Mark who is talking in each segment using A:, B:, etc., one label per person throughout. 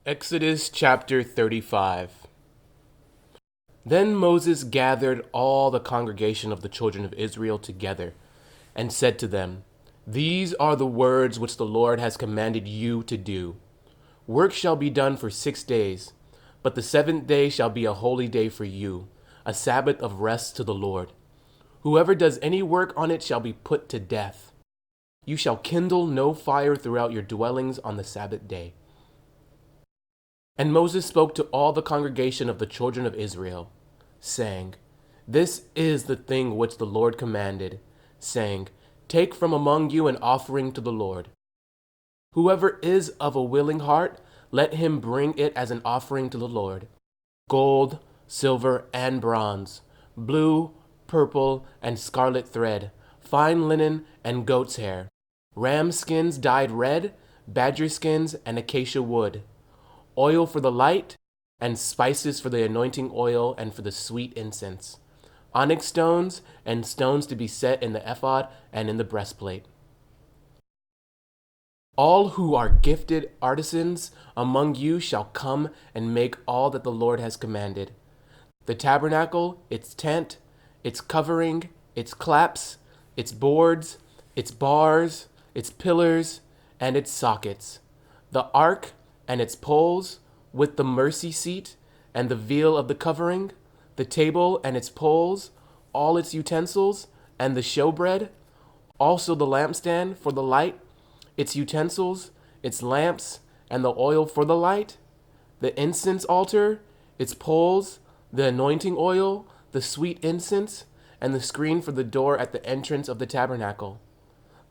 A: Exodus chapter 35. Then Moses gathered all the congregation of the children of Israel together and said to them, These are the words which the Lord has commanded you to do. Work shall be done for 6 days, but the seventh day shall be a holy day for you, a Sabbath of rest to the Lord. Whoever does any work on it shall be put to death. You shall kindle no fire throughout your dwellings on the Sabbath day. And Moses spoke to all the congregation of the children of Israel, saying, This is the thing which the Lord commanded, saying, Take from among you an offering to the Lord. Whoever is of a willing heart, let him bring it as an offering to the Lord. Gold, silver, and bronze, blue, purple, and scarlet thread, fine linen, and goat's hair, ram skins dyed red, badger skins, and acacia wood, oil for the light, and spices for the anointing oil and for the sweet incense, onyx stones, and stones to be set in the ephod and in the breastplate. All who are gifted artisans among you shall come and make all that the Lord has commanded: the tabernacle, its tent, its covering, its claps, its boards, its bars, its pillars, and its sockets, the ark and its poles, with the mercy seat and the veil of the covering, the table and its poles, all its utensils, and the showbread, also the lampstand for the light, its utensils, its lamps, and the oil for the light, the incense altar, its poles, the anointing oil, the sweet incense, and the screen for the door at the entrance of the tabernacle,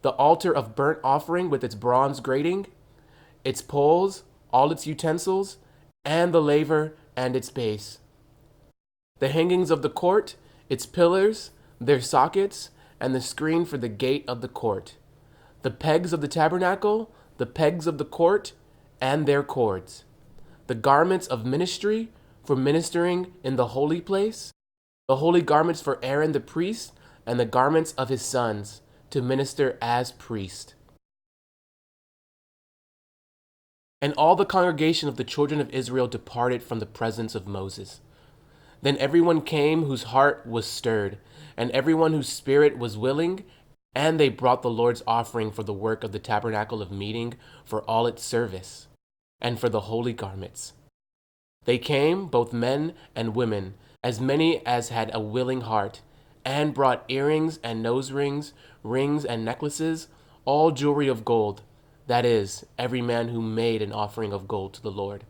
A: the altar of burnt offering with its bronze grating, its poles, all its utensils, and the laver and its base, the hangings of the court, its pillars, their sockets, and the screen for the gate of the court, the pegs of the tabernacle, the pegs of the court, and their cords, the garments of ministry for ministering in the holy place, the holy garments for Aaron the priest, and the garments of his sons to minister as priest. And all the congregation of the children of Israel departed from the presence of Moses. Then everyone came whose heart was stirred, and everyone whose spirit was willing, and they brought the Lord's offering for the work of the tabernacle of meeting, for all its service, and for the holy garments. They came, both men and women, as many as had a willing heart, and brought earrings and nose rings, rings and necklaces, all jewelry of gold, that is, every man who made an offering of gold to the Lord.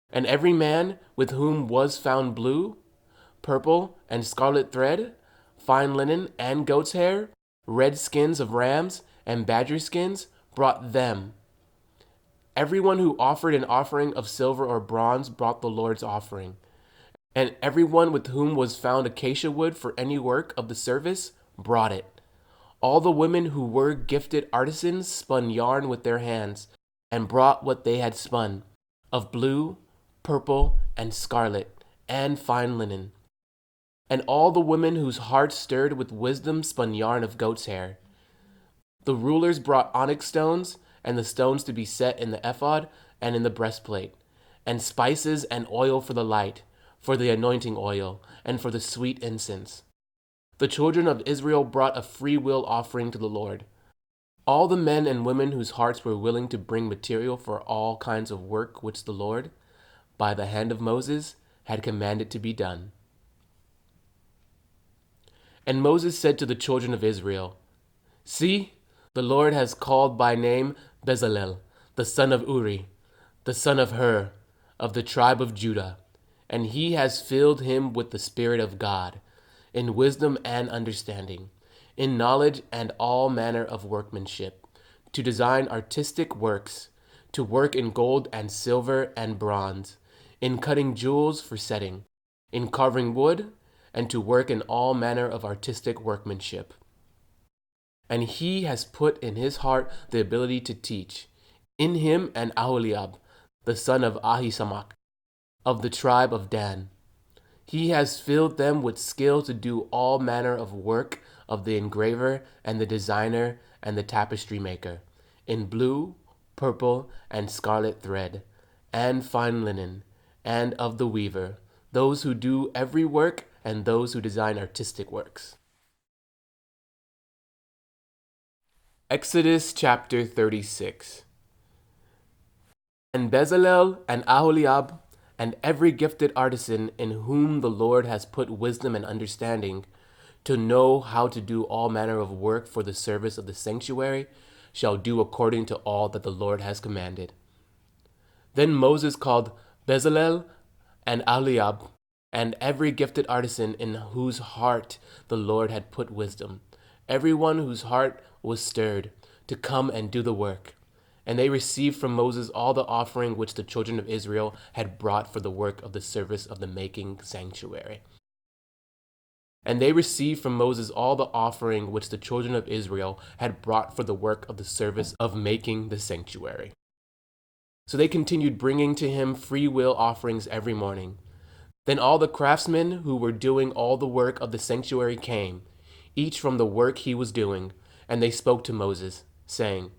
A: And every man with whom was found blue, purple, and scarlet thread, fine linen and goat's hair, red skins of rams, and badger skins, brought them. Everyone who offered an offering of silver or bronze brought the Lord's offering. And everyone with whom was found acacia wood for any work of the service brought it. All the women who were gifted artisans spun yarn with their hands, and brought what they had spun, of blue, purple, and scarlet, and fine linen. And all the women whose hearts stirred with wisdom spun yarn of goat's hair. The rulers brought onyx stones, and the stones to be set in the ephod and in the breastplate, and spices and oil for the light, for the anointing oil, and for the sweet incense. The children of Israel brought a free will offering to the Lord. All the men and women whose hearts were willing to bring material for all kinds of work which the Lord, by the hand of Moses, had commanded to be done. And Moses said to the children of Israel, See, the Lord has called by name Bezalel, the son of Uri, the son of Hur, of the tribe of Judah, and he has filled him with the Spirit of God, in wisdom and understanding, in knowledge and all manner of workmanship, to design artistic works, to work in gold and silver and bronze, in cutting jewels for setting, in carving wood, and to work in all manner of artistic workmanship. And he has put in his heart the ability to teach, in him and Aholiab, the son of Ahisamach, of the tribe of Dan. He has filled them with skill to do all manner of work of the engraver and the designer and the tapestry maker, in blue, purple, and scarlet thread, and fine linen, and of the weaver, those who do every work and those who design artistic works. Exodus chapter 36. And Bezalel and Aholiab and every gifted artisan in whom the Lord has put wisdom and understanding to know how to do all manner of work for the service of the sanctuary shall do according to all that the Lord has commanded. Then Moses called Bezalel and Aholiab and every gifted artisan in whose heart the Lord had put wisdom, everyone whose heart was stirred, to come and do the work. And they received from Moses all the offering which the children of Israel had brought for the work of the service of the making sanctuary. And they received from Moses all the offering which the children of Israel had brought for the work of the service of making the sanctuary. So they continued bringing to him free will offerings every morning. Then all the craftsmen who were doing all the work of the sanctuary came, each from the work he was doing, and they spoke to Moses, saying,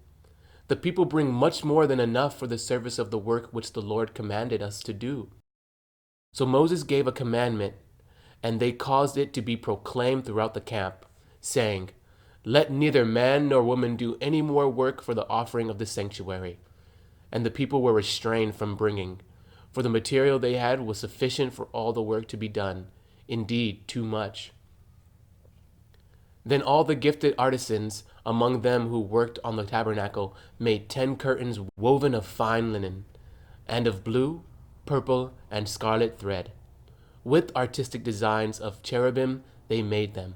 A: "The people bring much more than enough for the service of the work which the Lord commanded us to do." So Moses gave a commandment, and they caused it to be proclaimed throughout the camp, saying, "Let neither man nor woman do any more work for the offering of the sanctuary." And the people were restrained from bringing, for the material they had was sufficient for all the work to be done, indeed too much. Then all the gifted artisans among them who worked on the tabernacle made 10 curtains woven of fine linen, and of blue, purple, and scarlet thread. With artistic designs of cherubim they made them.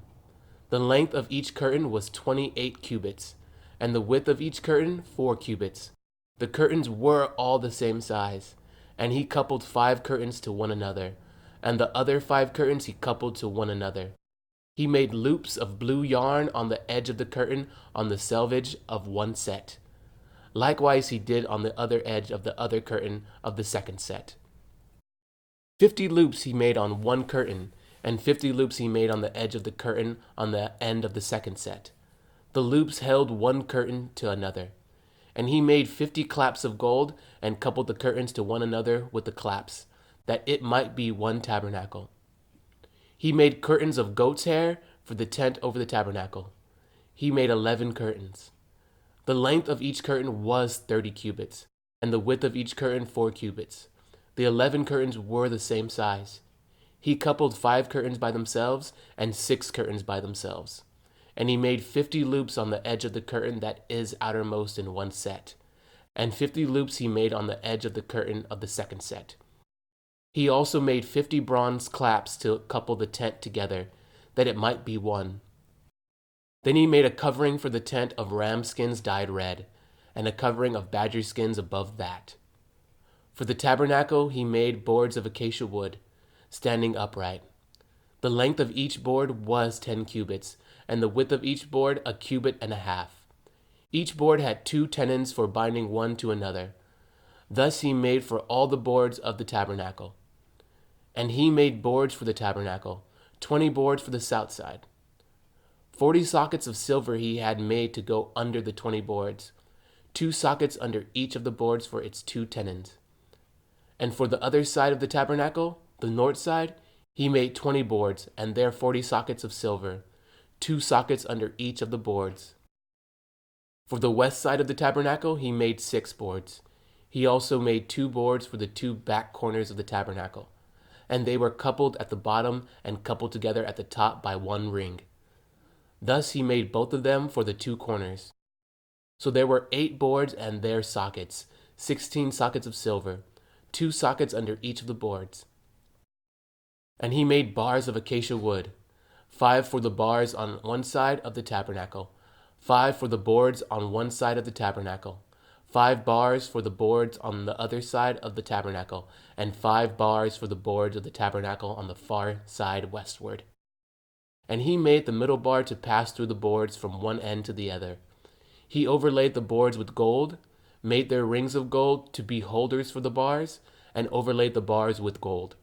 A: The length of each curtain was 28 cubits, and the width of each curtain 4 cubits. The curtains were all the same size, and he coupled 5 curtains to one another, and the other 5 curtains he coupled to one another. He made loops of blue yarn on the edge of the curtain on the selvage of one set. Likewise he did on the other edge of the other curtain of the second set. 50 loops he made on one curtain, and 50 loops he made on the edge of the curtain on the end of the second set. The loops held one curtain to another. And he made 50 claps of gold, and coupled the curtains to one another with the claps, that it might be one tabernacle. He made curtains of goat's hair for the tent over the tabernacle. He made 11 curtains. The length of each curtain was 30 cubits, and the width of each curtain 4 cubits. The 11 curtains were the same size. He coupled 5 curtains by themselves, and 6 curtains by themselves. And he made 50 loops on the edge of the curtain that is outermost in one set, and 50 loops he made on the edge of the curtain of the second set. He also made 50 bronze claps to couple the tent together, that it might be one. Then he made a covering for the tent of ram skins dyed red, and a covering of badger skins above that. For the tabernacle he made boards of acacia wood, standing upright. The length of each board was 10 cubits, and the width of each board 1.5 cubits. Each board had 2 tenons for binding one to another. Thus he made for all the boards of the tabernacle. And he made boards for the tabernacle, 20 boards for the south side. 40 sockets of silver he had made to go under the 20 boards, 2 sockets under each of the boards for its 2 tenons. And for the other side of the tabernacle, the north side, he made 20 boards, and there 40 sockets of silver, 2 sockets under each of the boards. For the west side of the tabernacle he made 6 boards. He also made 2 boards for the 2 back corners of the tabernacle, and they were coupled at the bottom and coupled together at the top by 1 ring. Thus he made both of them for the 2 corners. So there were 8 boards and their sockets, 16 sockets of silver, 2 sockets under each of the boards. And he made bars of acacia wood, 5 for the bars on one side of the tabernacle, 5 for the boards on one side of the tabernacle, 5 bars for the boards on the other side of the tabernacle, and 5 bars for the boards of the tabernacle on the far side westward. And he made the middle bar to pass through the boards from one end to the other. He overlaid the boards with gold, made their rings of gold to be holders for the bars, and overlaid the bars with gold.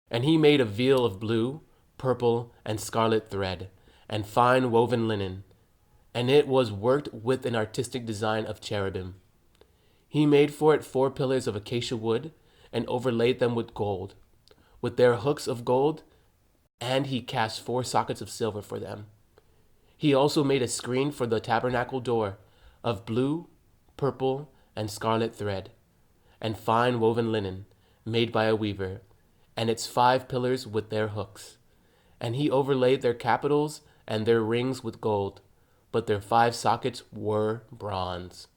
A: And he made a veil of blue, purple, and scarlet thread, and fine woven linen, and it was worked with an artistic design of cherubim. He made for it 4 pillars of acacia wood, and overlaid them with their hooks of gold, and he cast 4 sockets of silver for them. He also made a screen for the tabernacle door of blue, purple, and scarlet thread, and fine woven linen, made by a weaver, and its 5 pillars with their hooks. And he overlaid their capitals and their rings with gold, but their 5 sockets were bronze.